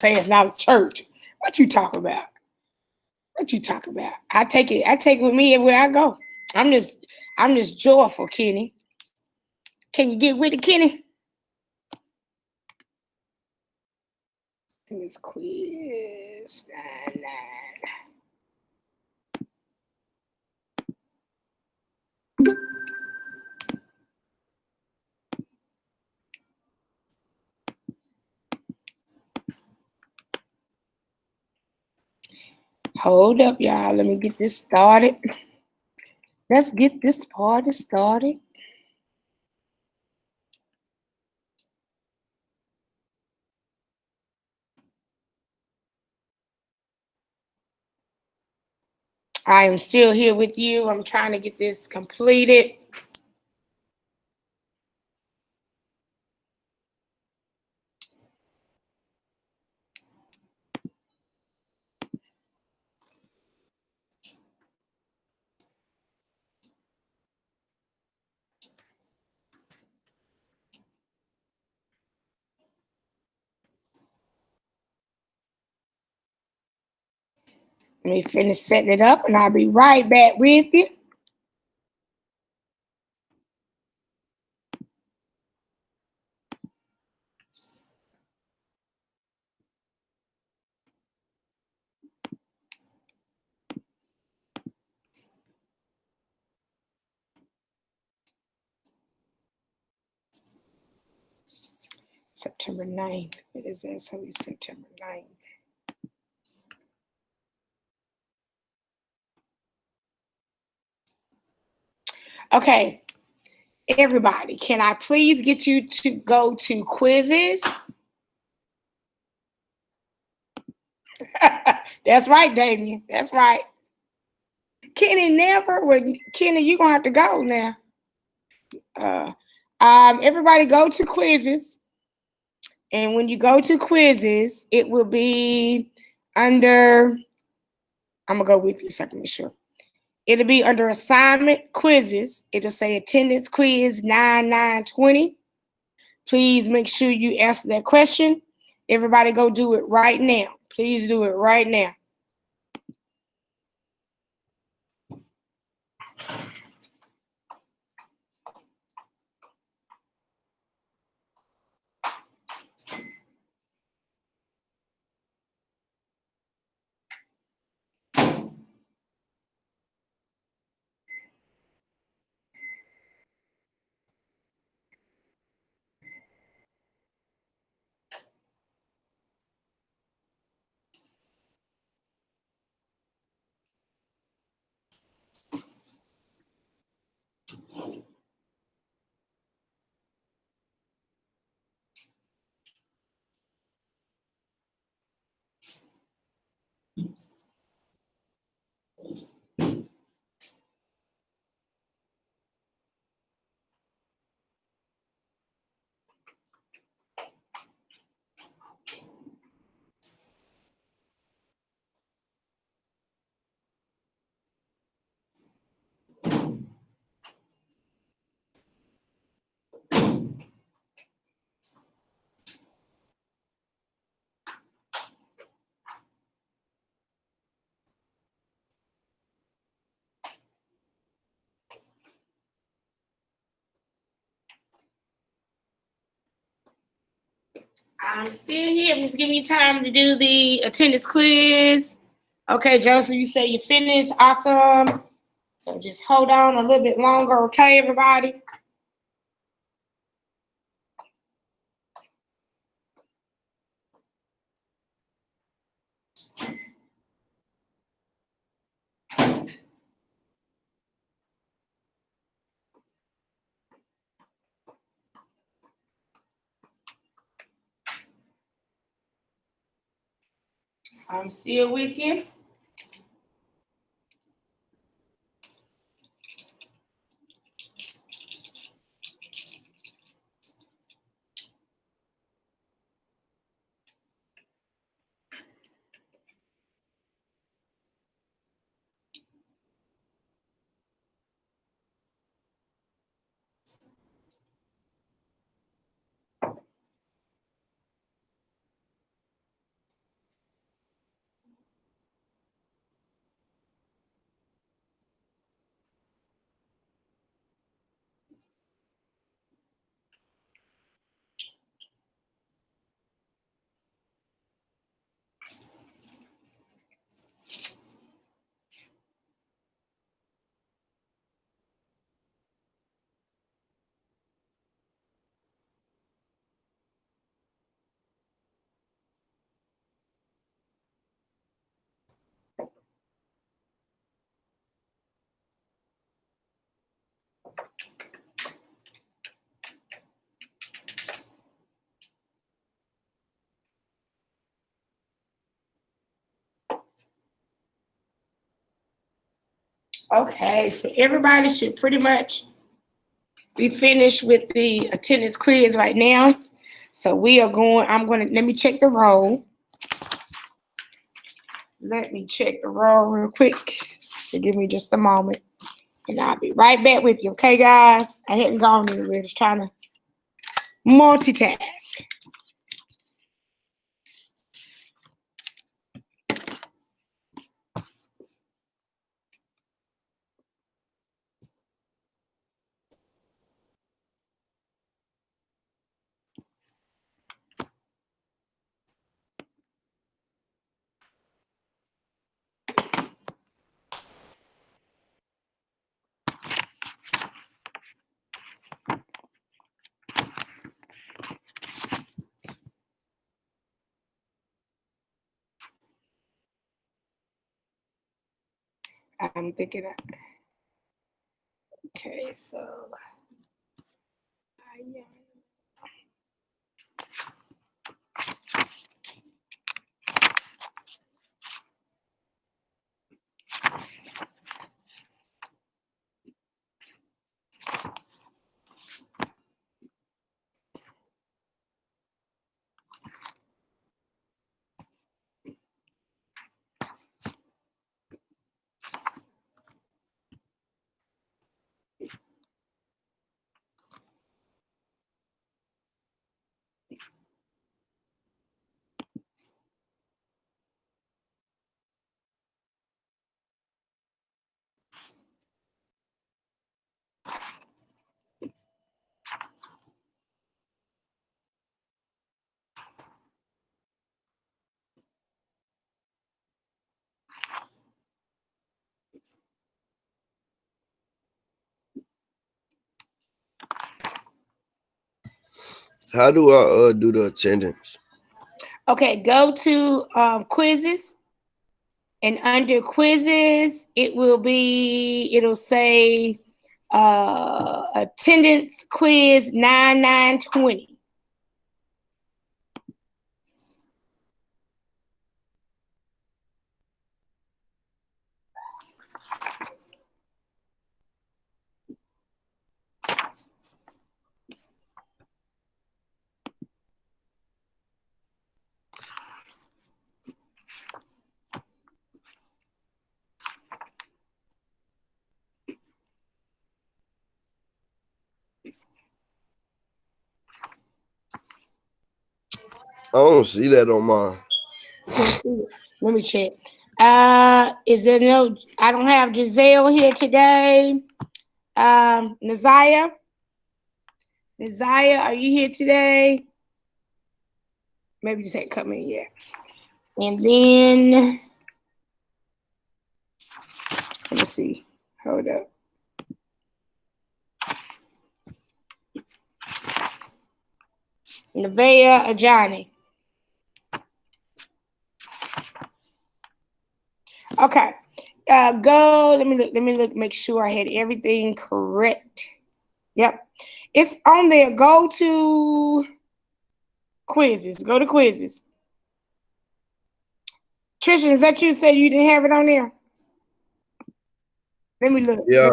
Say it's not a church. What you talk about? What you talk about? I take it. I take it with me everywhere I go. I'm just, I'm just joyful, Kenny. Can you get with it, Kenny? This quiz. Nine. Hold up, y'all. Let me get this started. Let's get this party started. I am still here with you. I'm trying to get this completed. Let me finish setting it up and I'll be right back with you. September 9th. What is that? So it's September 9th. Okay, everybody, can I please get you to go to quizzes? That's right, Damien. That's right. Kenny never would. Kenny, you're gonna have to go now. Everybody go to quizzes. And when you go to quizzes, it will be under, I'm gonna go with you so I can make sure. It'll be under assignment quizzes. It'll say attendance quiz 9920. Please make sure you answer that question. Everybody go do it right now. Please do it right now. I'm still here. Just give me time to do the attendance quiz. Okay, Joseph, you say you finished. Awesome. So just hold on a little bit longer, okay, everybody? I'm still with you. Okay, so everybody should pretty much be finished with the attendance quiz right now. So we are going, let me check the roll. Let me check the roll real quick. So give me just a moment. And I'll be right back with you, okay, guys? I hadn't gone anywhere, just trying to multitask. I'm thinking, okay, so How do I do the attendance? okay, go to quizzes, and under quizzes, it'll say attendance quiz 9920. I don't see that on mine. Let me check. Is there no? I don't have Giselle here today. Naziah, are you here today? Maybe just ain't come in yet. And then let me see. Hold up. Nevaeh Ajani. Okay. Go. Let me look. Let me look. Make sure I had everything correct. Yep. It's on there. Go to quizzes. Go to quizzes. Trisha, is that you said you didn't have it on there? Let me look. Yeah.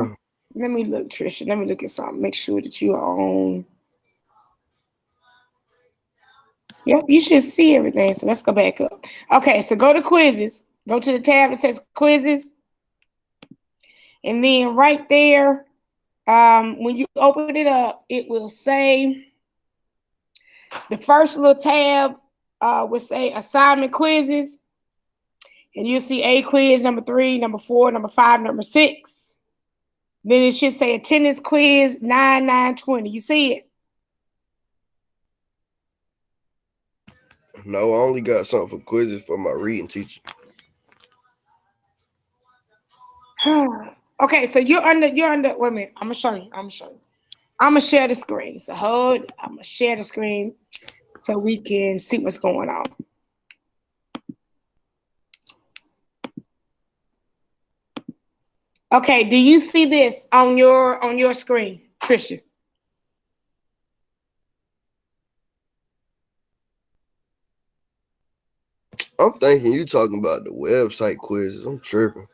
Let me look, Trisha. Let me look at something. Make sure that you are on. Yep, you should see everything. So let's go back up. Okay, so go to quizzes. Go to the tab that says quizzes. And then right there, when you open it up, it will say the first little tab will say assignment quizzes. And you'll see A quiz number 3, number 4, number 5, number 6. Then it should say attendance quiz 9920. You see it? No, I only got something for quizzes for my reading teacher. Okay, so you're under wait a minute. I'm gonna show you. I'm gonna share the screen. So I'm gonna share the screen so we can see what's going on. Okay, do you see this on your screen, Trisha? I'm thinking you talking about the website quizzes. I'm tripping.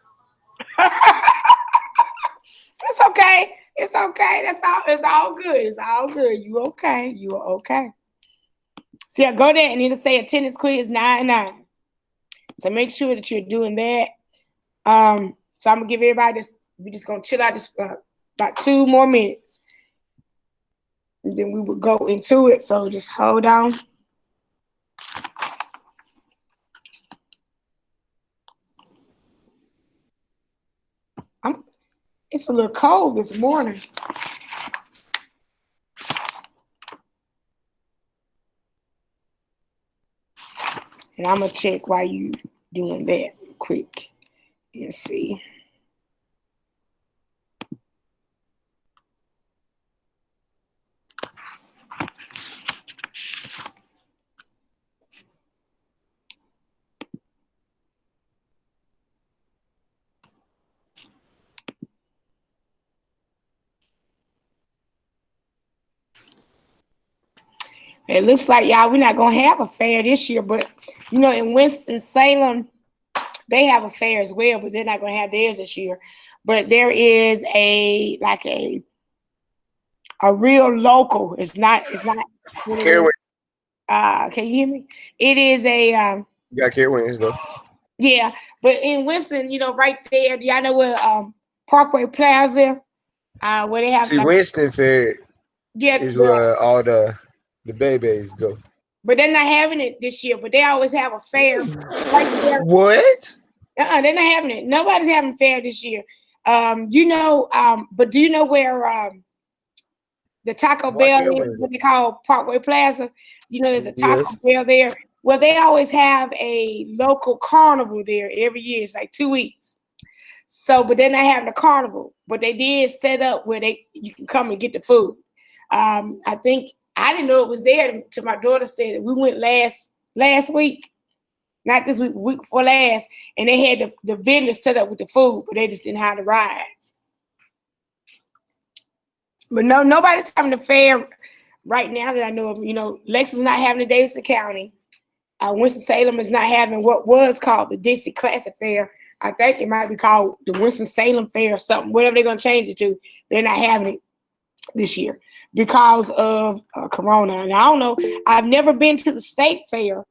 That's all. It's all good. It's all good. You okay? You are okay. So yeah, go there and it'll say attendance quiz 9-9. So make sure that you're doing that. So I'm gonna give everybody this. We're just gonna chill out this about 2 more minutes, and then we will go into it. So just hold on. It's a little cold this morning. And I'm gonna check while you doing that quick and see. It looks like y'all we're not gonna have a fair this year, but you know in Winston-Salem they have a fair as well, but they're not gonna have theirs this year. But there is a real local. It's not. Carowinds. Can you hear me? It is a You got Carowinds though. yeah, but in Winston, you know, right there, y'all know where Parkway Plaza, where they have See, Winston Fair yeah, is where all the babies go. but they're not having it this year. But they always have a fair right there. What? They're not having it. Nobody's having a fair this year. But do you know where the Taco Why Bell is, Carowinds? what they call Parkway Plaza? You know, there's a Taco Yes. Bell there. Well, they always have a local carnival there every year. It's like 2 weeks. So, but they're not having a carnival. But they did set up where you can come and get the food. I think I didn't know it was there until my daughter said it. We went last week, not this week before last, and they had the vendors set up with the food, but they just didn't have the rides. But no, nobody's having a fair right now that I know of. You know, Lex is not having the Davidson County. Winston-Salem is not having what was called the Dixie Classic Fair. I think it might be called the Winston-Salem Fair or something, whatever they're going to change it to. They're not having it this year because of Corona. And I don't know. I've never been to the state fair,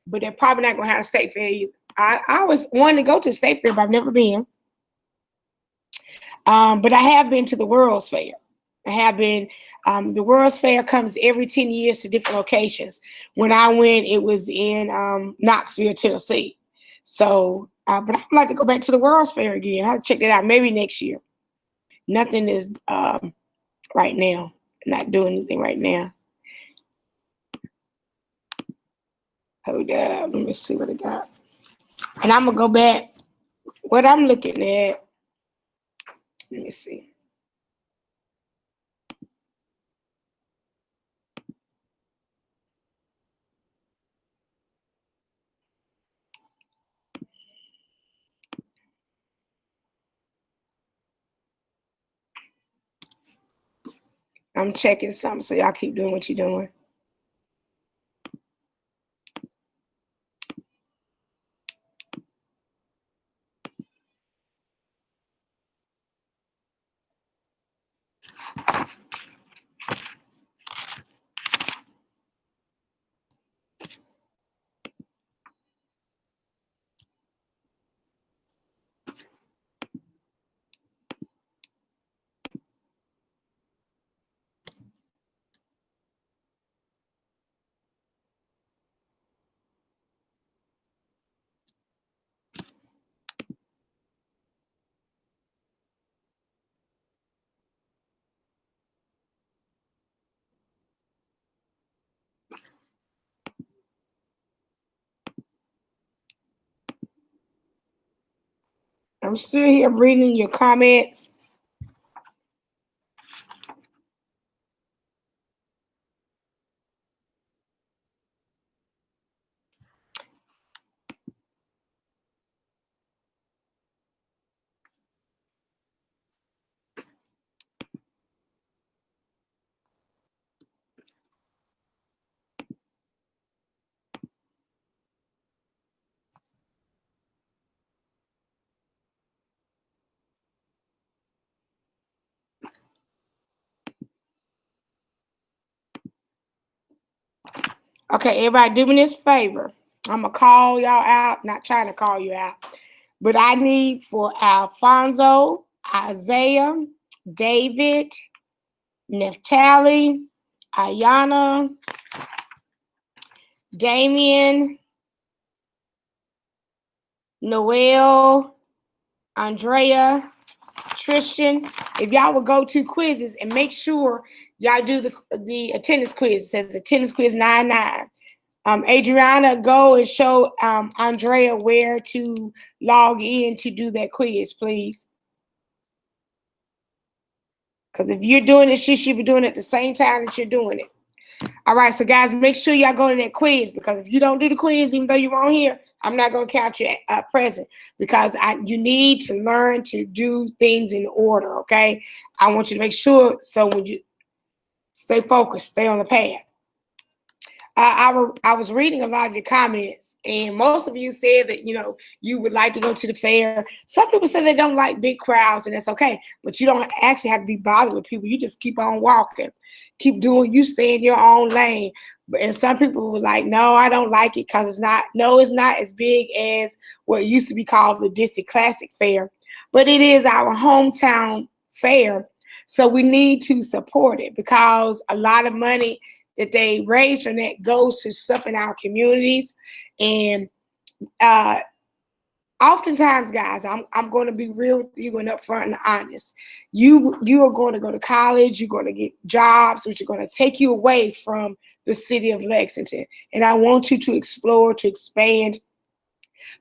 but they're probably not going to have a state fair either. I always wanted to go to the state fair, but I've never been. But I have been to the World's Fair. I have been. The World's Fair comes every 10 years to different locations. When I went, it was in Knoxville, Tennessee. So, but I'd like to go back to the World's Fair again. I'll check that out maybe next year. Nothing is right now. Not doing anything right now. Hold up. Let me see what I got. And I'm going to go back. What I'm looking at, let me see. I'm checking something, so y'all keep doing what you're doing. I'm still here reading your comments. Okay, everybody do me this favor. I'm going to call y'all out. Not trying to call you out. But I need for Alfonso, Isaiah, David, Neftali, Ayana, Damien, Noel, Andrea, Tristan. If y'all would go to quizzes and make sure y'all do the attendance quiz. It says attendance quiz 99. Adriana, go and show Andrea where to log in to do that quiz, please. Because if you're doing it, she should be doing it at the same time that you're doing it. All right, so guys, make sure y'all go to that quiz, because if you don't do the quiz, even though you won't here, I'm not going to count you present, because you need to learn to do things in order, okay? I want you to make sure, so when you stay focused, stay on the path. I was reading a lot of your comments, and most of you said that, you would like to go to the fair. Some people say they don't like big crowds, and that's okay. But you don't actually have to be bothered with people. You just keep on walking. Keep doing, you stay in your own lane. And some people were like, no, I don't like it because it's not as big as what used to be called the Dixie Classic Fair. But it is our hometown fair. So we need to support it, because a lot of money that they raise from that goes to stuff in our communities. And oftentimes, guys, I'm going to be real with you and upfront and honest. You are going to go to college, you're going to get jobs, which are going to take you away from the city of Lexington. And I want you to explore, to expand,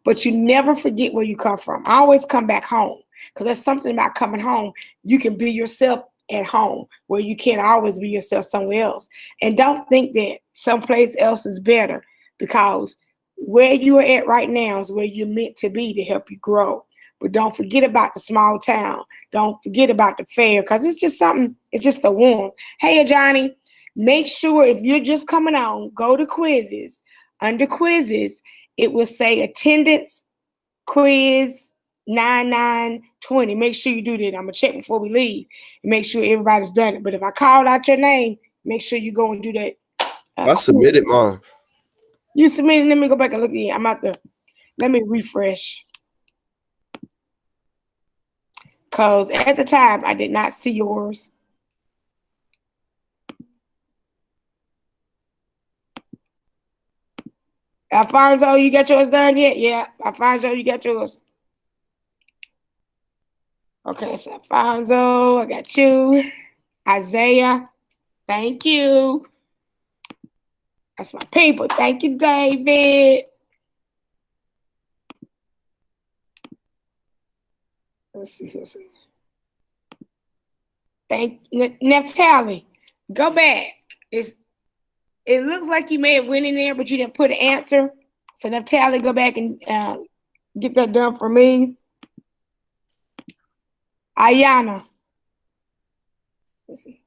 but you never forget where you come from. I always come back home, because there's something about coming home. You can be yourself at home, where you can't always be yourself somewhere else. And don't think that someplace else is better, because where you are at right now is where you're meant to be to help you grow. But don't forget about the small town. Don't forget about the fair, because it's just something, it's just a warm. Hey, Johnny, make sure if you're just coming on, go to quizzes. Under quizzes, it will say attendance quiz 9920. Make sure you do that. I'm gonna check before we leave and make sure everybody's done it. But if I called out your name, make sure you go and do that. I submitted mine. You submitted. Let me go back and look again. Let me refresh. Because at the time, I did not see yours. Alfonso, you got yours done yet? Yeah, Alfonso, you got yours. Okay, so Alfonso, I got you. Isaiah, thank you. That's my people. Thank you, David. Let's see here. Thank Neftali. Go back. It looks like you may have went in there, but you didn't put an answer. So Neftali, go back and get that done for me. Ayana. Let's see.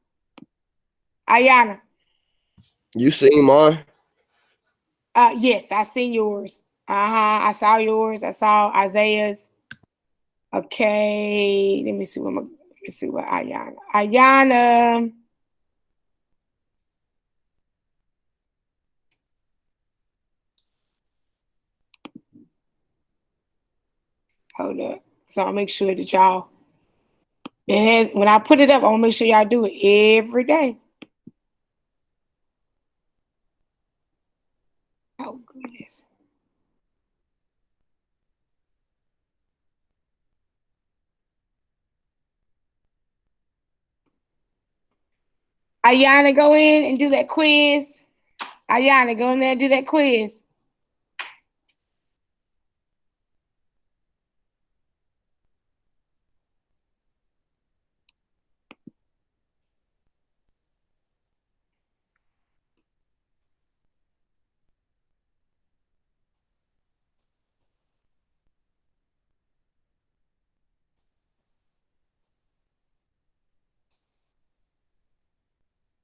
Ayana. You seen mine? Yes, I seen yours. I saw yours. I saw Isaiah's. Okay, let me see what Ayana. Ayana. Hold up. So I'll make sure that y'all. When I put it up, I want to make sure y'all do it every day. Oh goodness. Ayana, go in and do that quiz. Ayana, go in there and do that quiz.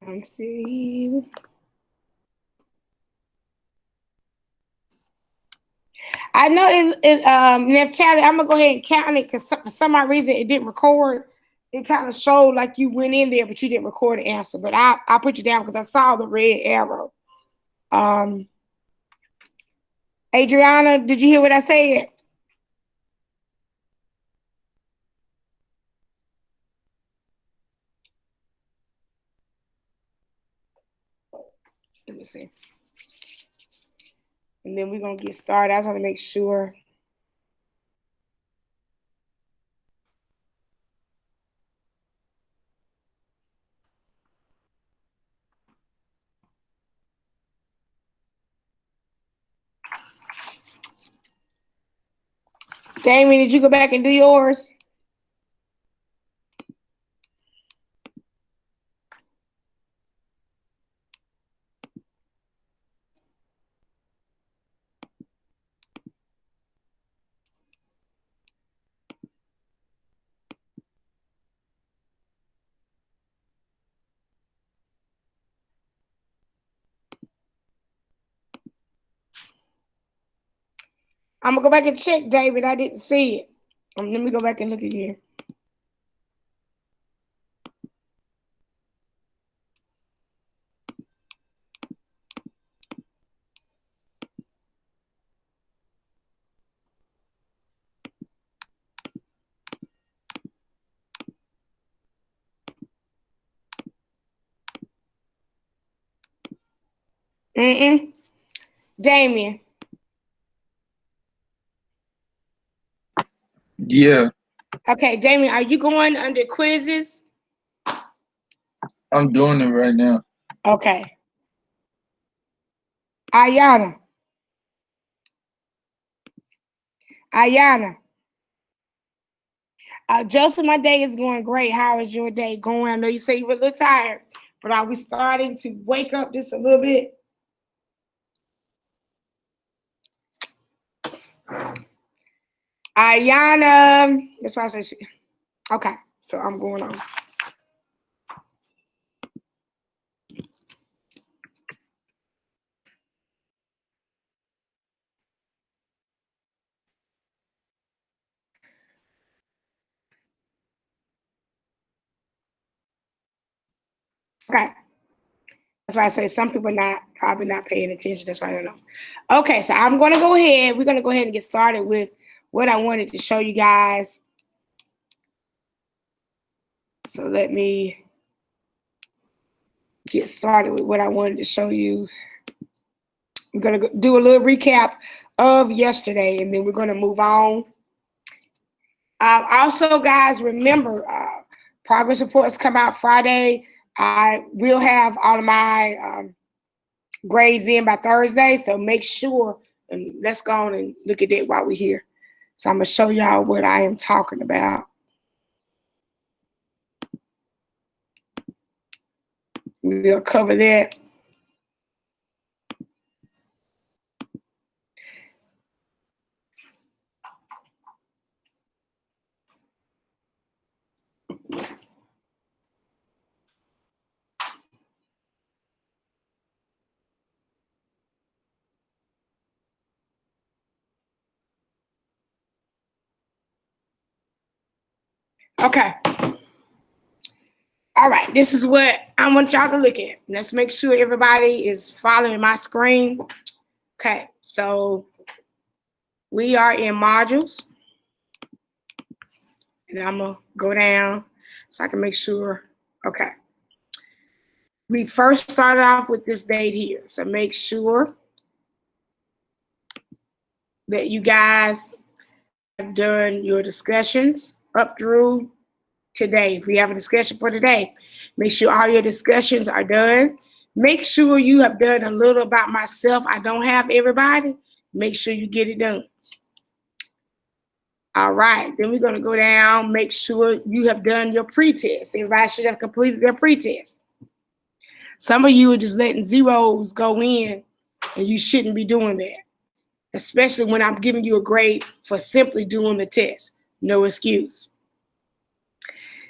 Let's see. I know Neftali, I'm gonna go ahead and count it, because for some odd reason it didn't record. It kind of showed like you went in there, but you didn't record the answer. But I put you down because I saw the red arrow. Adriana, did you hear what I said? Let me see. And then we're going to get started. I just want to make sure. Damien, did you go back and do yours? I'm going to go back and check, David. I didn't see it. Let me go back and look again. Damien. Yeah, Okay, Damien, are you going under quizzes? I'm doing it right now. Okay. Ayana. Joseph, my day is going great. How is your day going? I know you say you were a little tired, but are we starting to wake up just a little bit? Ayana. That's why I said she. Okay, so I'm going on. Okay. That's why I say some people probably not paying attention. That's why I don't know. Okay, so I'm going to go ahead. We're going to go ahead and get started with what I wanted to show you guys. So let me get started with what I wanted to show you. I'm going to do a little recap of yesterday, and then we're going to move on. Also, guys, remember, progress reports come out Friday. I will have all of my grades in by Thursday, so make sure, and let's go on and look at it while we're here. So I'm going to show y'all what I am talking about. We'll cover that. Okay. All right, this is what I want y'all to look at. Let's make sure everybody is following my screen. Okay, so we are in modules. And I'm going to go down so I can make sure. Okay. We first started off with this date here. So make sure that you guys have done your discussions up through today. If we have a discussion for today, make sure all your discussions are done. Make sure you have done a little about myself. I don't have everybody. Make sure you get it done. All right, then we're going to go down, make sure you have done your pretest. Everybody should have completed their pretest. Some of you are just letting zeros go in, and you shouldn't be doing that, especially when I'm giving you a grade for simply doing the test. No excuse.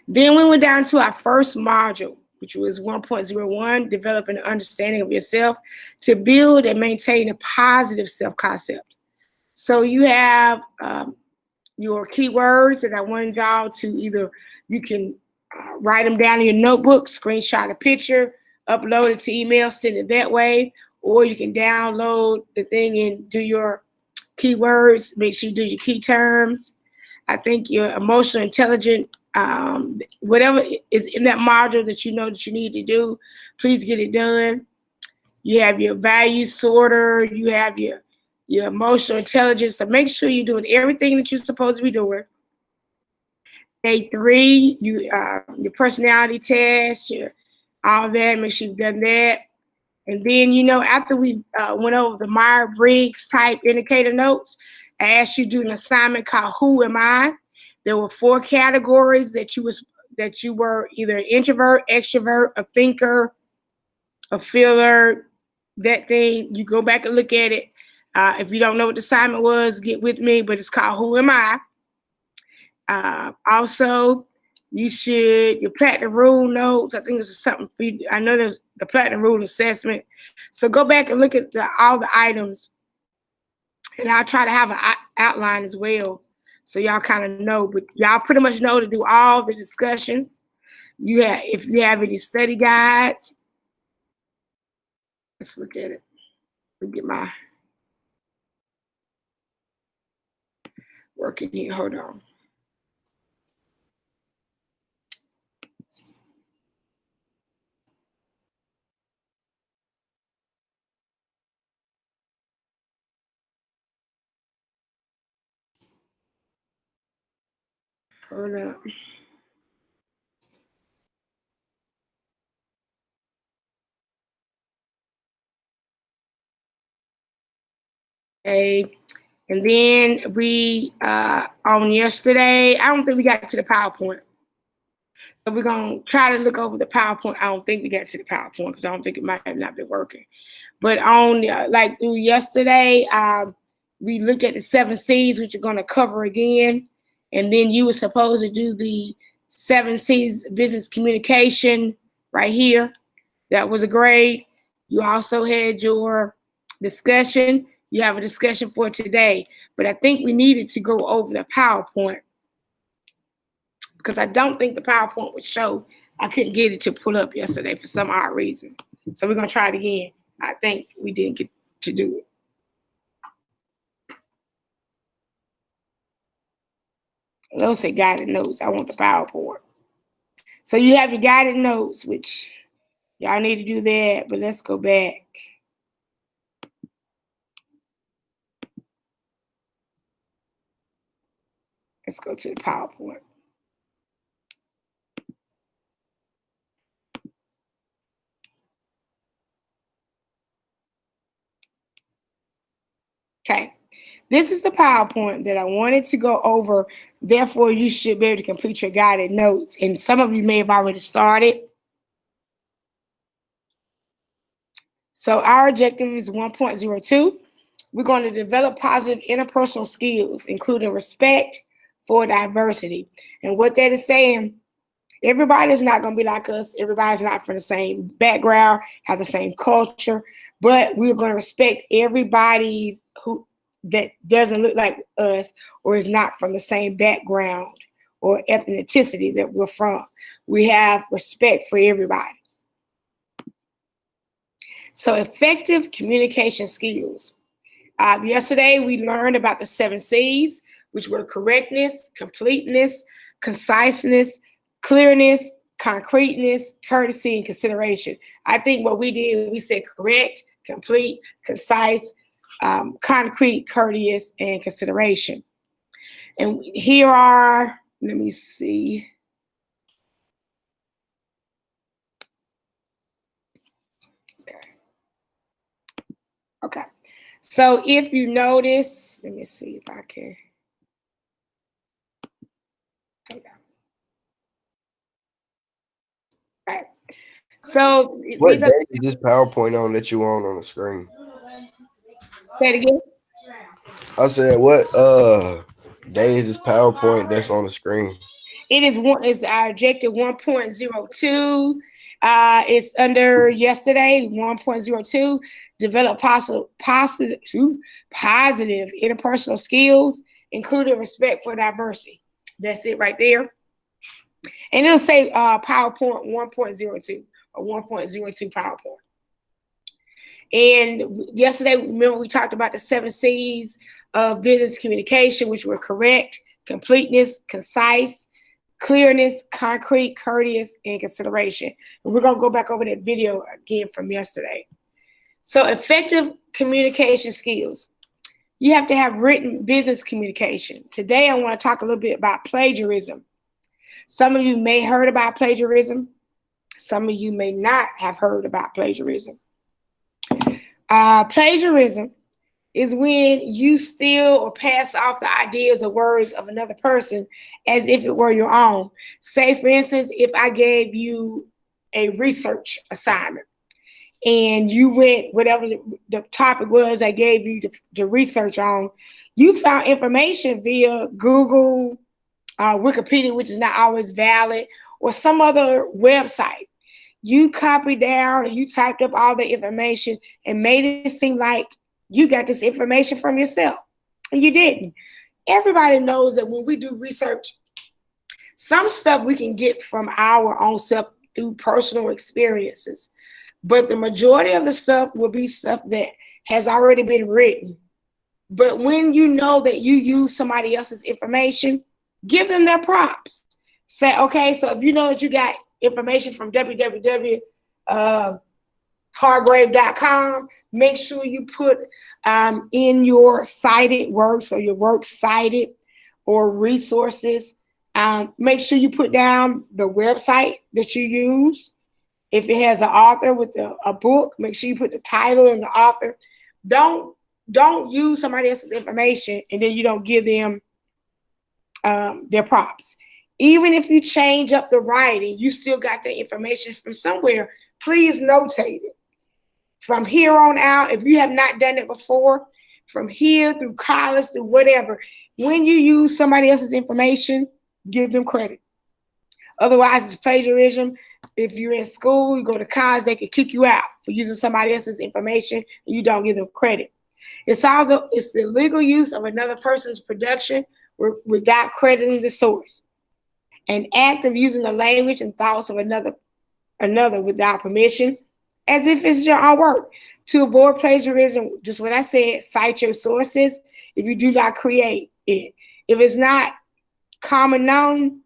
Then we went down to our first module, which was 1.01, developing an understanding of yourself to build and maintain a positive self-concept. So you have your keywords that I wanted y'all to either, you can write them down in your notebook, screenshot a picture, upload it to email, send it that way, or you can download the thing and do your keywords. Make sure you do your key terms. I think your emotional intelligence, whatever is in that module that you know that you need to do, please get it done. You have your value sorter, you have your emotional intelligence. So make sure you're doing everything that you're supposed to be doing. Day 3, your personality test, your all that. Make sure you've done that. And then, after we went over the Myers-Briggs type indicator notes, I asked you to do an assignment called Who Am I? There were 4 categories that you were either introvert, extrovert, a thinker, a feeler, that thing. You go back and look at it. If you don't know what the assignment was, get with me, but it's called Who Am I? Also, your platinum rule notes. I think there's something for you. I know there's the platinum rule assessment. So go back and look at all the items, and I'll try to have an outline as well, so y'all kind of know. But y'all pretty much know to do all the discussions. If you have any study guides, let's look at it. Let me get my work in here. Hold on. Hold up. Okay. And then we, on yesterday, I don't think we got to the PowerPoint. So we're going to try to look over the PowerPoint. I don't think we got to the PowerPoint because I don't think it might have not been working. But on, through yesterday, we looked at the 7 C's, which you're going to cover again. And then you were supposed to do the 7 C's business communication right here. That was a grade. You also had your discussion. You have a discussion for today. But I think we needed to go over the PowerPoint because I don't think the PowerPoint would show. I couldn't get it to pull up yesterday for some odd reason. So we're going to try it again. I think we didn't get to do it. Those say guided notes. I want the PowerPoint. So you have your guided notes, which y'all need to do that. But let's go back. Let's go to the PowerPoint. Okay. This is the PowerPoint that I wanted to go over. Therefore, you should be able to complete your guided notes. And some of you may have already started. So our objective is 1.02. We're going to develop positive interpersonal skills, including respect for diversity. And what that is saying, everybody's not going to be like us. Everybody's not from the same background, have the same culture, but we're going to respect everybody that doesn't look like us or is not from the same background or ethnicity that we're from. We have respect for everybody. So effective communication skills. Yesterday, we learned about the 7 C's, which were correctness, completeness, conciseness, clearness, concreteness, courtesy, and consideration. I think what we did, we said correct, complete, concise, concrete, courteous, and consideration. And here are, let me see. Okay. So if you notice, let me see if I can. Hold on. All right. So What day is this PowerPoint on that you on the screen? Say it again. I said, what day is this PowerPoint that's on the screen? It's our objective 1.02. It's under yesterday, 1.02, develop positive interpersonal skills, including respect for diversity. That's it right there. And it'll say PowerPoint 1.02 or 1.02 PowerPoint. And yesterday, remember, we talked about the 7 C's of business communication, which were correct, completeness, concise, clearness, concrete, courteous, and consideration. And we're going to go back over that video again from yesterday. So effective communication skills. You have to have written business communication. Today, I want to talk a little bit about plagiarism. Some of you may have heard about plagiarism. Some of you may not have heard about plagiarism. Plagiarism is when you steal or pass off the ideas or words of another person as if it were your own. Say, for instance, if I gave you a research assignment and you went, whatever the topic was I gave you the research on, you found information via Google, Wikipedia, which is not always valid, or some other website. You copied down and you typed up all the information and made it seem like you got this information from yourself. And you didn't. Everybody knows that when we do research, some stuff we can get from our own self through personal experiences. But the majority of the stuff will be stuff that has already been written. But when you know that you use somebody else's information, give them their props. Say, okay, so if you know that you got information from www.hargrave.com, make sure you put in your cited works or your works cited or resources. Make sure you put down the website that you use. If it has an author with a book, make sure you put the title and the author. Don't use somebody else's information and then you don't give them their props. Even if you change up the writing, you still got the information from somewhere. Please notate it. From here on out, if you have not done it before, from here through college, through whatever, when you use somebody else's information, give them credit. Otherwise, it's plagiarism. If you're in school, you go to college, they can kick you out for using somebody else's information and you don't give them credit. It's the illegal use of another person's production without crediting the source. An act of using the language and thoughts of another without permission, as if it's your own work. To avoid plagiarism, just what I said, cite your sources if you do not create it. If it's not common known,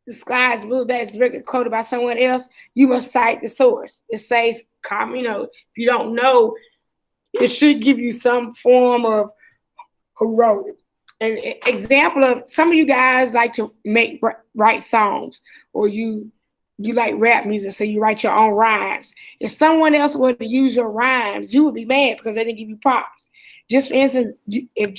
the sky's blue, that's directly quoted by someone else, you must cite the source. It says common, if you don't know, it should give you some form of who wrote it. An example of some of you guys like to write songs, or you like rap music, so you write your own rhymes. If someone else were to use your rhymes, you would be mad because they didn't give you props. Just for instance, if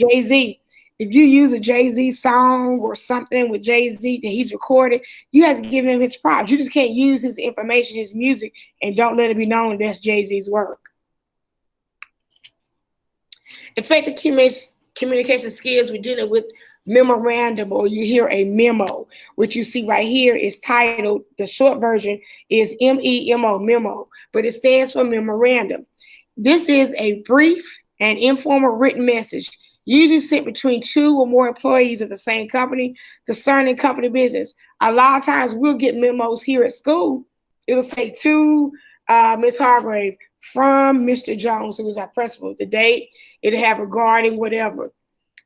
you use a Jay-Z song or something with Jay-Z that he's recorded, you have to give him his props. You just can't use his information, his music, and don't let it be known that's Jay-Z's work. Effective communication skills, we're dealing with memorandum, or you hear a memo. What you see right here is titled, the short version is MEMO, memo, but it stands for memorandum. This is a brief and informal written message, usually sent between 2 or more employees of the same company concerning company business. A lot of times we'll get memos here at school. It'll say to Ms. Hargrave from Mr. Jones, who was our principal, the date. It'll have regarding whatever.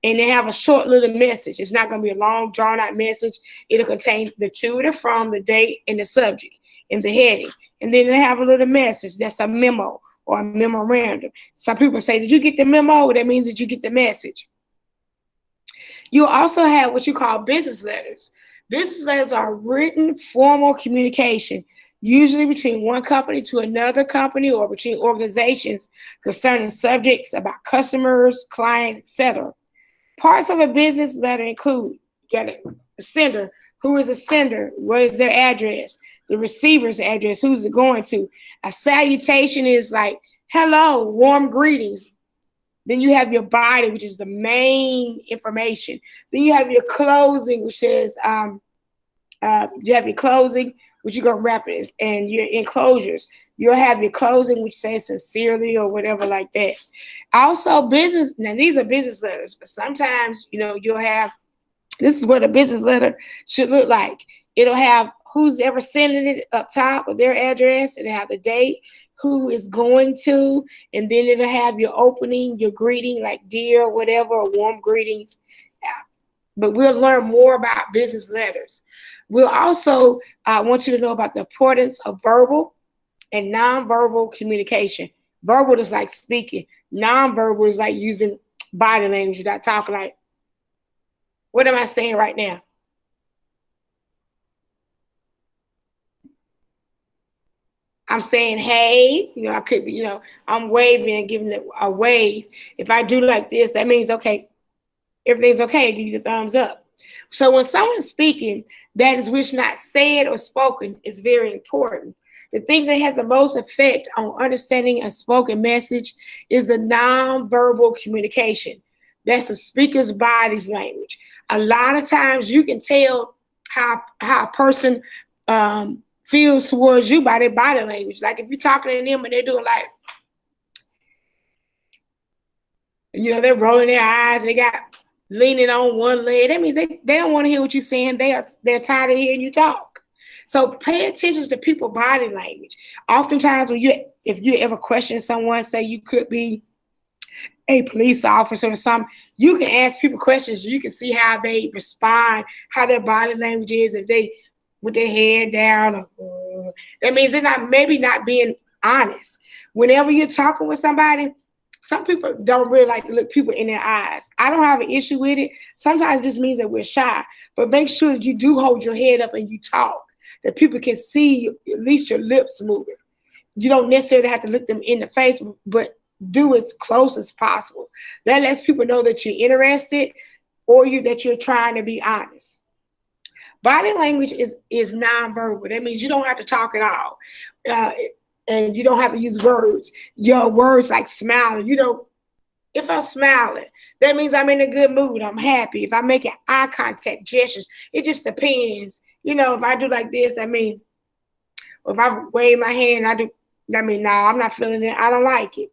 And they have a short little message. It's not going to be a long, drawn-out message. It'll contain the to, the from, the date, and the subject, and the heading. And then they have a little message. That's a memo or a memorandum. Some people say, did you get the memo? That means that you get the message. You also have what you call business letters. Business letters are written, formal communication, usually between one company to another company or between organizations concerning subjects about customers, clients, etc. Parts of a business letter include, you got a sender. Who is a sender? What is their address? The receiver's address. Who's it going to? A salutation is like, hello, warm greetings. Then you have your body, which is the main information. Then you have your closing, which says, you have your closing, which you're going to wrap it, and your enclosures. You'll have your closing, which says sincerely or whatever like that. Also, business, now these are business letters, but sometimes, you'll have, this is what a business letter should look like. It'll have who's ever sending it up top with their address. It'll have the date, who is going to, and then it'll have your opening, your greeting, like dear, or whatever, or warm greetings. But we'll learn more about business letters. We'll also want you to know about the importance of verbal and nonverbal communication. Verbal is like speaking. Nonverbal is like using body language. You're not talking like, what am I saying right now? I'm saying, hey, I could be, I'm waving and giving it a wave. If I do like this, that means, okay, everything's okay. I give you the thumbs up. So when someone's speaking, that is which not said or spoken is very important. The thing that has the most effect on understanding a spoken message is the nonverbal communication. That's the speaker's body's language. A lot of times you can tell how a person feels towards you by their body language. Like if you're talking to them and they're doing like, they're rolling their eyes, they got leaning on one leg. That means they don't want to hear what you're saying. They're tired of hearing you talk. So pay attention to people's body language. Oftentimes if you ever question someone, say you could be a police officer or something, you can ask people questions. You can see how they respond, how their body language is, if they with their head down. That means they're not being honest. Whenever you're talking with somebody, some people don't really like to look people in their eyes. I don't have an issue with it. Sometimes it just means that we're shy. But make sure that you do hold your head up and you talk, that people can see at least your lips moving. You don't necessarily have to look them in the face, but do as close as possible. That lets people know that you're interested or that you're trying to be honest. Body language is nonverbal. That means you don't have to talk at all. And you don't have to use words. Your words like smiling. If I'm smiling, that means I'm in a good mood. I'm happy. If I'm making eye contact gestures, it just depends. If I do like this, if I wave my hand, no, I'm not feeling it. I don't like it.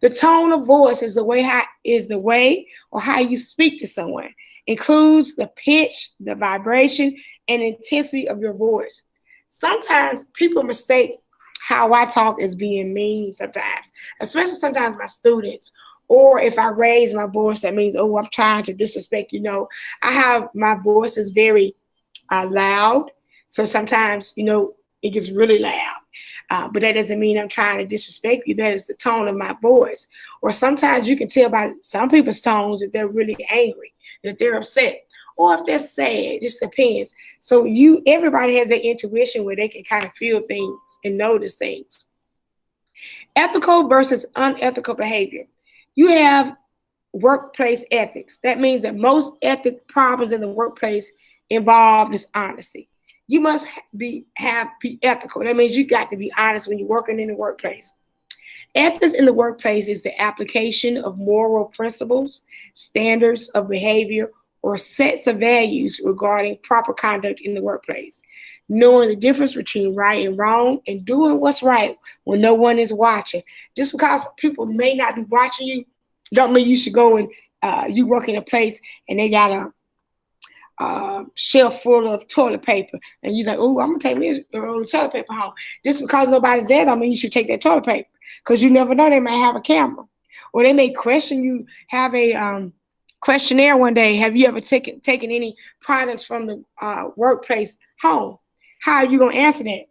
The tone of voice is the way or how you speak to someone. Includes the pitch, the vibration, and intensity of your voice. Sometimes people mistake how I talk as being mean sometimes, especially sometimes my students. Or if I raise my voice, that means, I'm trying to disrespect you. My voice is very loud. So sometimes, it gets really loud. But that doesn't mean I'm trying to disrespect you. That is the tone of my voice. Or sometimes you can tell by some people's tones that they're really angry, that they're upset, or if they're sad. It just depends. So everybody has their intuition where they can kind of feel things and notice things. Ethical versus unethical behavior. You have workplace ethics. That means that most ethic problems in the workplace involve dishonesty. You must be ethical. That means you got to be honest when you're working in the workplace. Ethics in the workplace is the application of moral principles, standards of behavior, or sets of values regarding proper conduct in the workplace. Knowing the difference between right and wrong and doing what's right when no one is watching. Just because people may not be watching you, don't mean you should go and you work in a place and they got a shelf full of toilet paper and you're like, I'm gonna take me a roll of toilet paper home. Just because nobody's there, don't mean you should take that toilet paper, because you never know, they might have a camera, or they may question you. Have a questionnaire one day. Have you ever taken any products from the workplace home? How are you gonna answer that?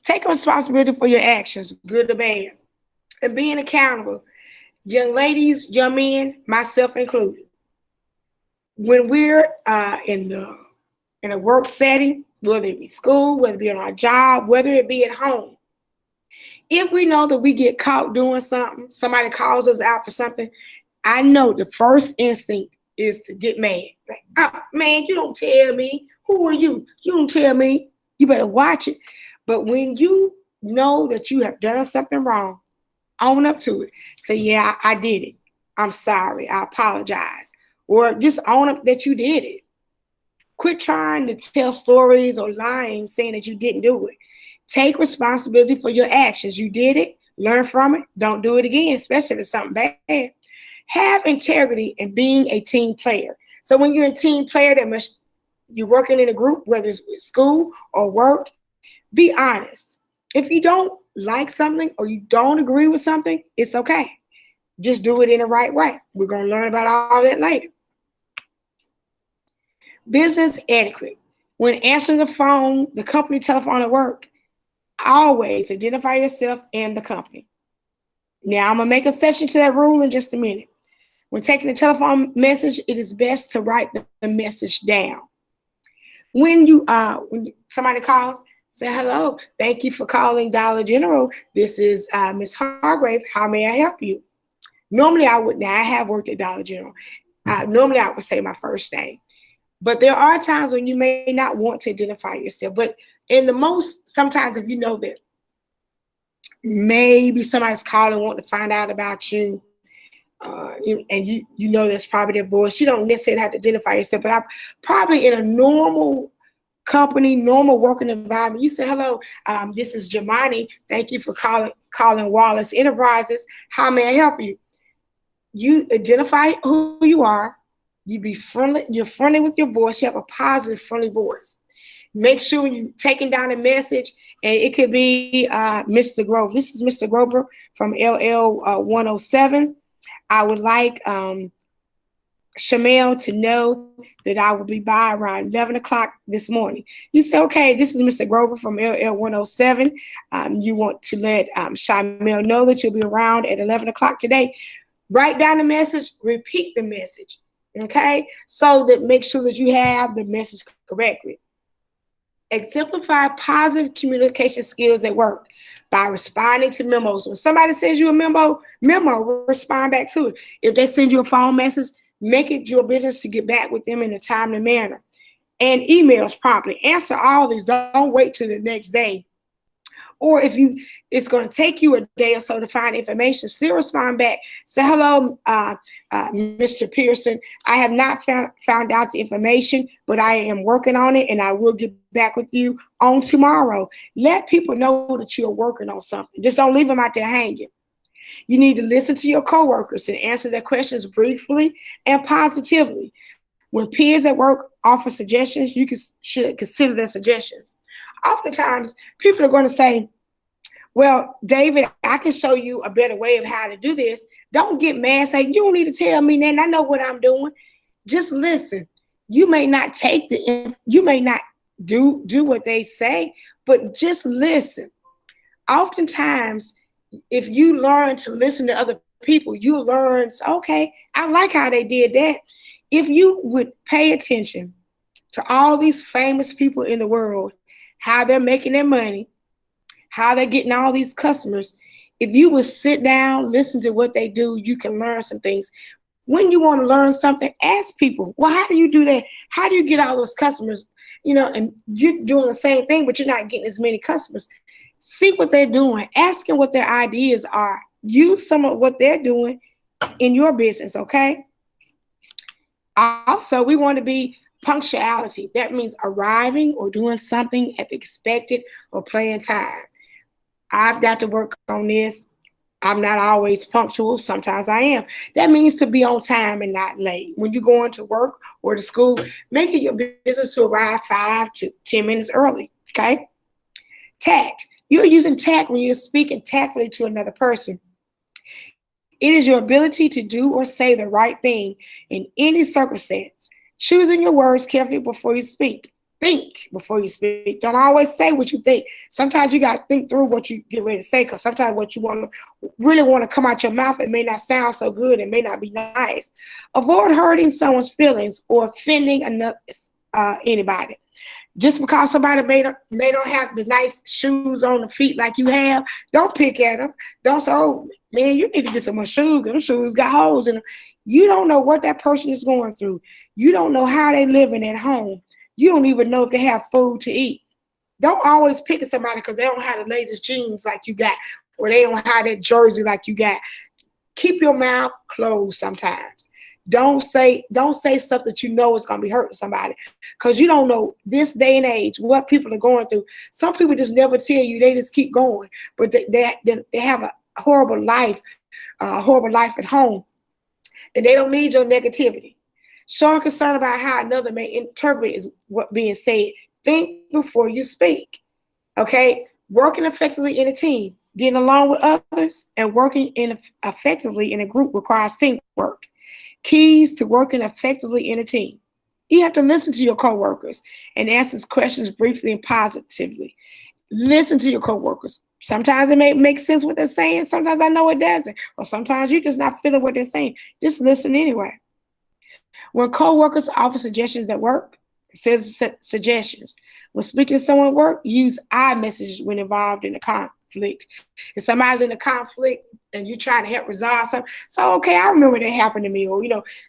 Take responsibility for your actions, good or bad, and being accountable. Young ladies, young men, myself included. When we're in a work setting, whether it be school, whether it be on our job, whether it be at home, if we know that we get caught doing something, somebody calls us out for something, I know the first instinct is to get mad. Like, man, you don't tell me. Who are you? You don't tell me. You better watch it. But when you know that you have done something wrong, own up to it. Say, yeah, I did it. I'm sorry. I apologize. Or just own up that you did it. Quit trying to tell stories or lying saying that you didn't do it. Take responsibility for your actions. You did it. Learn from it. Don't do it again, especially if it's something bad. Have integrity in being a team player. So when you're a team player, you're working in a group, whether it's school or work, be honest. If you don't like something or you don't agree with something, it's okay. Just do it in the right way. We're going to learn about all that later. Business etiquette. When answering the phone, the company telephone at work, always identify yourself and the company. Now, I'm going to make a exception to that rule in just a minute. When taking a telephone message, it is best to write the message down. When somebody calls, say, hello, thank you for calling Dollar General. This is Ms. Hargrave. How may I help you? Normally, I would. Now, I have worked at Dollar General. Normally, I would say my first name. But there are times when you may not want to identify yourself. But sometimes if you know that maybe somebody's calling wanting to find out about you, and you know that's probably their voice, you don't necessarily have to identify yourself. But probably in a normal company, normal working environment, you say, hello, this is Jamani. Thank you for calling Wallace Enterprises. How may I help you? You identify who you are. You be friendly. You're friendly with your voice. You have a positive, friendly voice. Make sure you're taking down a message, and it could be Mr. Grover. This is Mr. Grover from LL 107. I would like Shamel to know that I will be by around 11 o'clock this morning. You say, okay, this is Mr. Grover from LL 107. You want to let Shamel know that you'll be around at 11 o'clock today. Write down the message, repeat the message, okay? So that make sure that you have the message correctly. Exemplify positive communication skills at work by responding to memos. When somebody sends you a memo, respond back to it. If they send you a phone message, make it your business to get back with them in a timely manner. And emails promptly. Answer all these. Don't wait till the next day. Or if it's going to take you a day or so to find information, still respond back. Say, hello, Mr. Pearson. I have not found out the information, but I am working on it, and I will get back with you on tomorrow. Let people know that you're working on something. Just don't leave them out there hanging. You need to listen to your coworkers and answer their questions briefly and positively. When peers at work offer suggestions, you should consider their suggestions. Oftentimes, people are going to say, well, David, I can show you a better way of how to do this. Don't get mad. Say, you don't need to tell me that. I know what I'm doing. Just listen. You may not you may not do what they say, but just listen. Oftentimes, if you learn to listen to other people, you learn, okay, I like how they did that. If you would pay attention to all these famous people in the world, how they're making their money, how they're getting all these customers. If you would sit down, listen to what they do, you can learn some things. When you want to learn something, ask people, well, how do you do that? How do you get all those customers? And you're doing the same thing, but you're not getting as many customers. See what they're doing. Ask them what their ideas are. Use some of what they're doing in your business, okay? Also, we want to be punctuality. That means arriving or doing something at the expected or planned time. I've got to work on this. I'm not always punctual. Sometimes I am. That means to be on time and not late. When you're going to work or to school, make it your business to arrive 5 to 10 minutes early, okay? Tact. You're using tact when you're speaking tactfully to another person. It is your ability to do or say the right thing in any circumstance. Choosing your words carefully before you speak. Think before you speak. Don't always say what you think. Sometimes you got to think through what you get ready to say, because sometimes what you really want to come out your mouth, it may not sound so good. It may not be nice. Avoid hurting someone's feelings or offending anybody. Just because somebody may not have the nice shoes on the feet like you have, don't pick at them. Don't say, oh, man, you need to get some more shoes. Them shoes got holes in them. You don't know what that person is going through. You don't know how they living at home. You don't even know if they have food to eat. Don't always pick at somebody because they don't have the latest jeans like you got, or they don't have that jersey like you got. Keep your mouth closed sometimes. Don't say stuff that you know is going to be hurting somebody, because you don't know this day and age what people are going through. Some people just never tell you. They just keep going, but they have a horrible life at home, and they don't need your negativity. Showing concern about how another may interpret is what being said. Think before you speak. Okay? Working effectively in a team, getting along with others, and working effectively in a group requires teamwork. Keys to working effectively in a team. You have to listen to your coworkers and answer questions briefly and positively. Listen to your coworkers. Sometimes it may make sense what they're saying. Sometimes I know it doesn't. Or sometimes you're just not feeling what they're saying. Just listen anyway. When coworkers offer suggestions at work, consider suggestions. When speaking to someone at work, use I messages when involved in a conflict. If somebody's in a conflict and you're trying to help resolve something, so okay, I remember that happened to me, or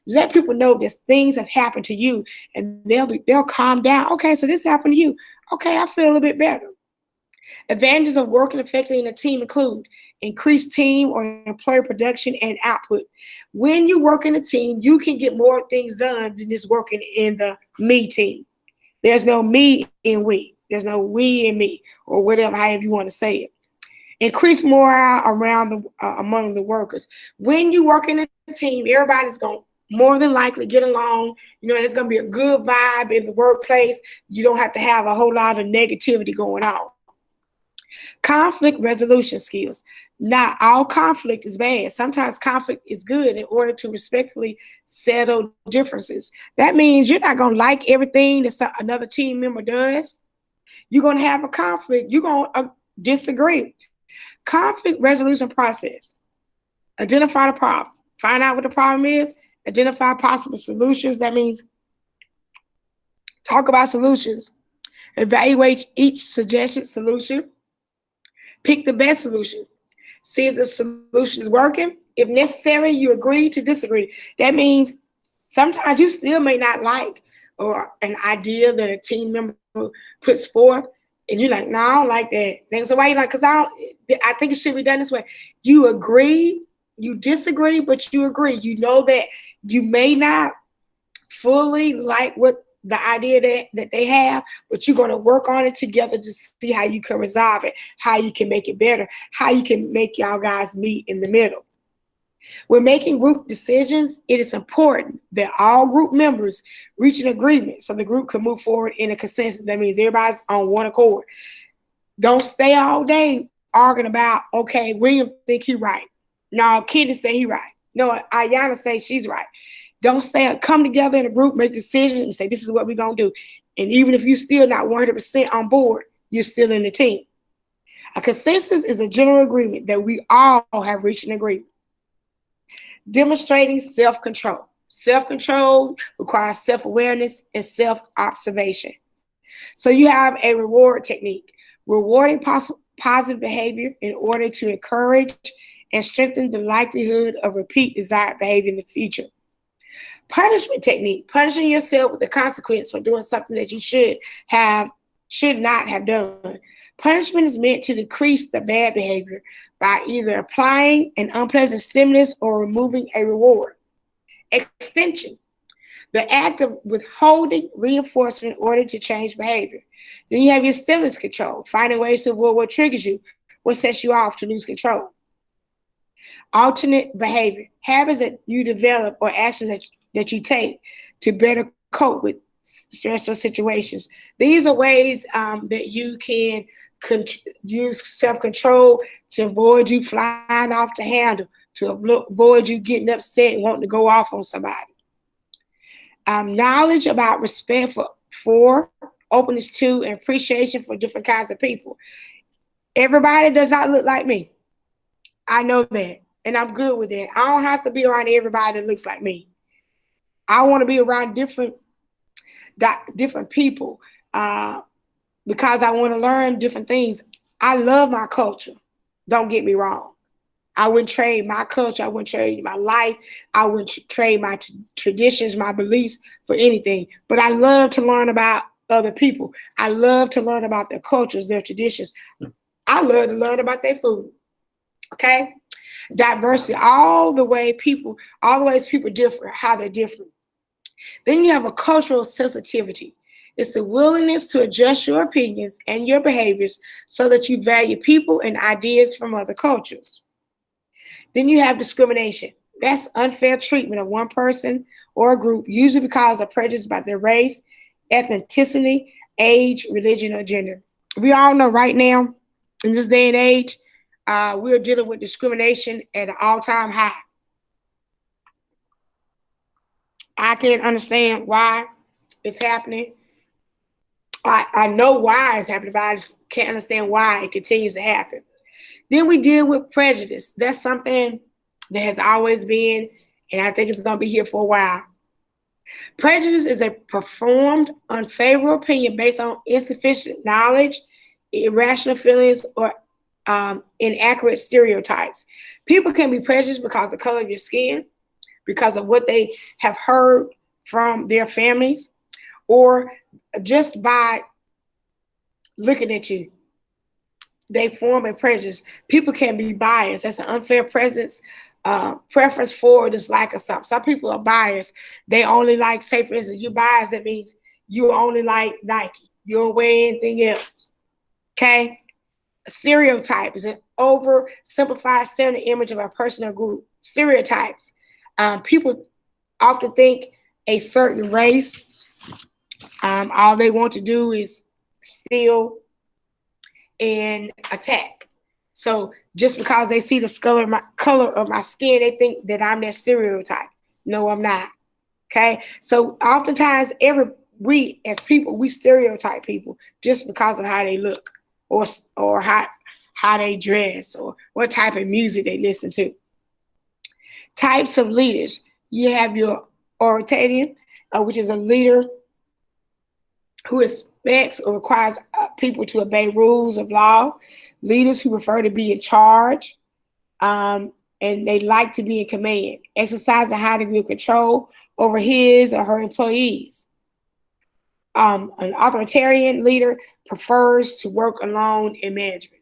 let people know that things have happened to you, and they'll calm down. Okay, so this happened to you. Okay, I feel a little bit better. Advantages of working effectively in a team include increased team or employee production and output. When you work in a team, you can get more things done than just working in the me team. There's no me in we. There's no we in me, or whatever, however you want to say it. Increase morale among the workers. When you work in a team, everybody's going to more than likely get along. There's going to be a good vibe in the workplace. You don't have to have a whole lot of negativity going on. Conflict resolution skills. Not all conflict is bad. Sometimes conflict is good in order to respectfully settle differences. That means you're not going to like everything that another team member does. You're going to have a conflict. You're going to disagree. Conflict resolution process. Identify the problem. Find out what the problem is. Identify possible solutions. That means talk about solutions. Evaluate each suggested solution. Pick the best solution. See if the solution is working. If necessary, you agree to disagree. That means sometimes you still may not like or an idea that a team member puts forth, and you're like, no, I don't like that. And so why you like? Because I think it should be done this way. You agree, you disagree, but you agree. You know that you may not fully like what the idea that they have, but you're going to work on it together to see how you can resolve it, how you can make it better, how you can make y'all guys meet in the middle. When making group decisions, it is important that all group members reach an agreement so the group can move forward in a consensus. That means everybody's on one accord. Don't stay all day arguing about, okay, William think he right. No, Kenny say he right. No, Ayana say she's right. Don't say come together in a group, make decisions, and say this is what we're going to do. And even if you're still not 100% on board, you're still in the team. A consensus is a general agreement that we all have reached an agreement. Demonstrating self-control. Self-control requires self-awareness and self-observation. So you have a reward technique. Rewarding positive behavior in order to encourage and strengthen the likelihood of repeat desired behavior in the future. Punishment technique. Punishing yourself with the consequence for doing something that you should not have done. Punishment is meant to decrease the bad behavior by either applying an unpleasant stimulus or removing a reward. Extension. The act of withholding reinforcement in order to change behavior. Then you have your stimulus control, finding ways to avoid what triggers you, what sets you off to lose control. Alternate behavior. Habits that you develop or actions that you take to better cope with stressful situations. These are ways that you can use self-control to avoid you flying off the handle, to avoid you getting upset and wanting to go off on somebody. Knowledge about respect for, openness to, and appreciation for different kinds of people. Everybody does not look like me. I know that, and I'm good with that. I don't have to be around everybody that looks like me. I want to be around different people because I want to learn different things. I love my culture. Don't get me wrong. I wouldn't trade my culture. I wouldn't trade my life. I wouldn't trade my traditions, my beliefs for anything. But I love to learn about other people. I love to learn about their cultures, their traditions. I love to learn about their food. Okay? Diversity, all the ways people differ, how they're different. Then you have a cultural sensitivity. It's the willingness to adjust your opinions and your behaviors so that you value people and ideas from other cultures. Then you have discrimination. That's unfair treatment of one person or a group, usually because of prejudice by their race, ethnicity, age, religion, or gender. We all know right now in this day and age, we're dealing with discrimination at an all-time high. I can't understand why it's happening. I know why it's happening, but I just can't understand why it continues to happen. Then we deal with prejudice. That's something that has always been, and I think it's going to be here for a while. Prejudice is a performed, unfavorable opinion based on insufficient knowledge, irrational feelings, or inaccurate stereotypes. People can be prejudiced because of the color of your skin, because of what they have heard from their families, or just by looking at you. They form a prejudice. People can be biased. That's an unfair preference for or dislike of something. Some people are biased. They only like, say for instance, you're biased, that means you only like Nike. You don't wear anything else. Okay? A stereotype is an oversimplified standard image of a person or group. Stereotypes. People often think a certain race, all they want to do is steal and attack. So just because they see the color of my skin, they think that I'm that stereotype. No, I'm not. Okay? So oftentimes we as people, we stereotype people just because of how they look or how they dress or what type of music they listen to. Types of leaders. You have your authoritarian, which is a leader who expects or requires people to obey rules of law. Leaders who prefer to be in charge, and they like to be in command, exercise a high degree of control over his or her employees. An authoritarian leader prefers to work alone in management.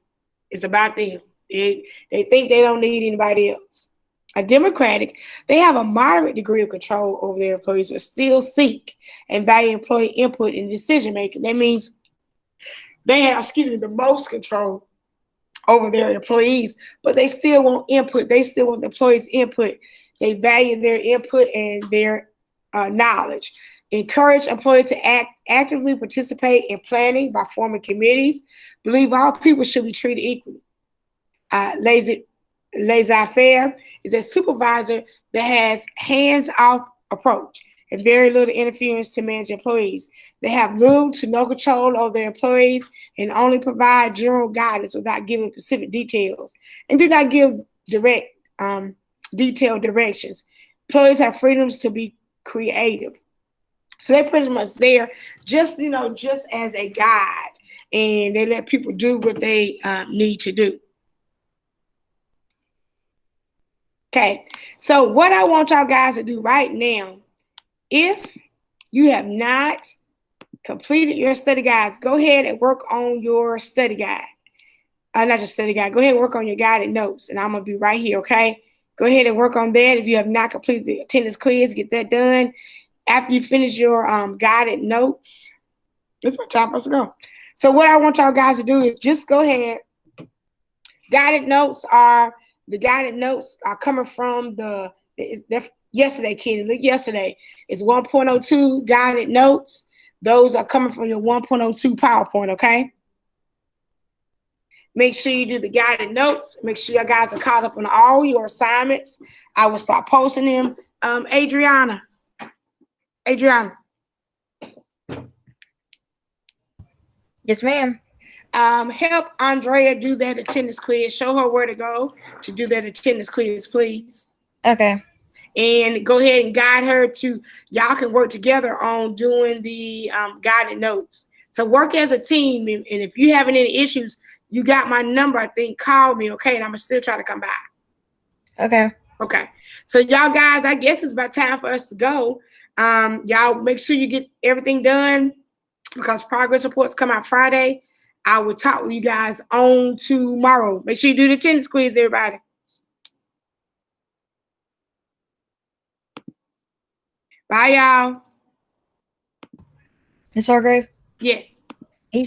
It's about them. They think they don't need anybody else. A Democratic, they have a moderate degree of control over their employees, but still seek and value employee input in decision making. That means they have, the most control over their employees, but they still want input. They still want the employees' input. They value their input and their knowledge. Encourage employees to actively participate in planning by forming committees. Believe all people should be treated equally. Laissez-faire is a supervisor that has hands-off approach and very little interference to manage employees. They have little to no control over their employees and only provide general guidance without giving specific details and do not give direct, detailed directions. Employees have freedoms to be creative. So they're pretty much there just as a guide, and they let people do what they need to do. Okay, so what I want y'all guys to do right now, if you have not completed your study guides, go ahead and work on your study guide. Not your study guide. Go ahead and work on your guided notes, and I'm going to be right here, okay? Go ahead and work on that. If you have not completed the attendance quiz, get that done. After you finish your guided notes, this is my time supposed to go. So what I want y'all guys to do is just go ahead. Guided notes are coming from yesterday, Kenny. Look, yesterday is 1.02 guided notes. Those are coming from your 1.02 PowerPoint, okay? Make sure you do the guided notes. Make sure you guys are caught up on all your assignments. I will start posting them. Adriana. Yes, ma'am. Help Andrea do that attendance quiz. Show her where to go to do that attendance quiz, please. Okay. And go ahead and guide her to, y'all can work together on doing the guided notes. So work as a team, and if you having any issues, you got my number, I think, call me, okay? And I'm gonna still try to come by. Okay. Okay. So y'all guys, I guess it's about time for us to go. Y'all make sure you get everything done because progress reports come out Friday. I will talk with you guys on tomorrow. Make sure you do the attendance quiz, everybody. Bye, y'all. Ms. Hargrave? Yes. He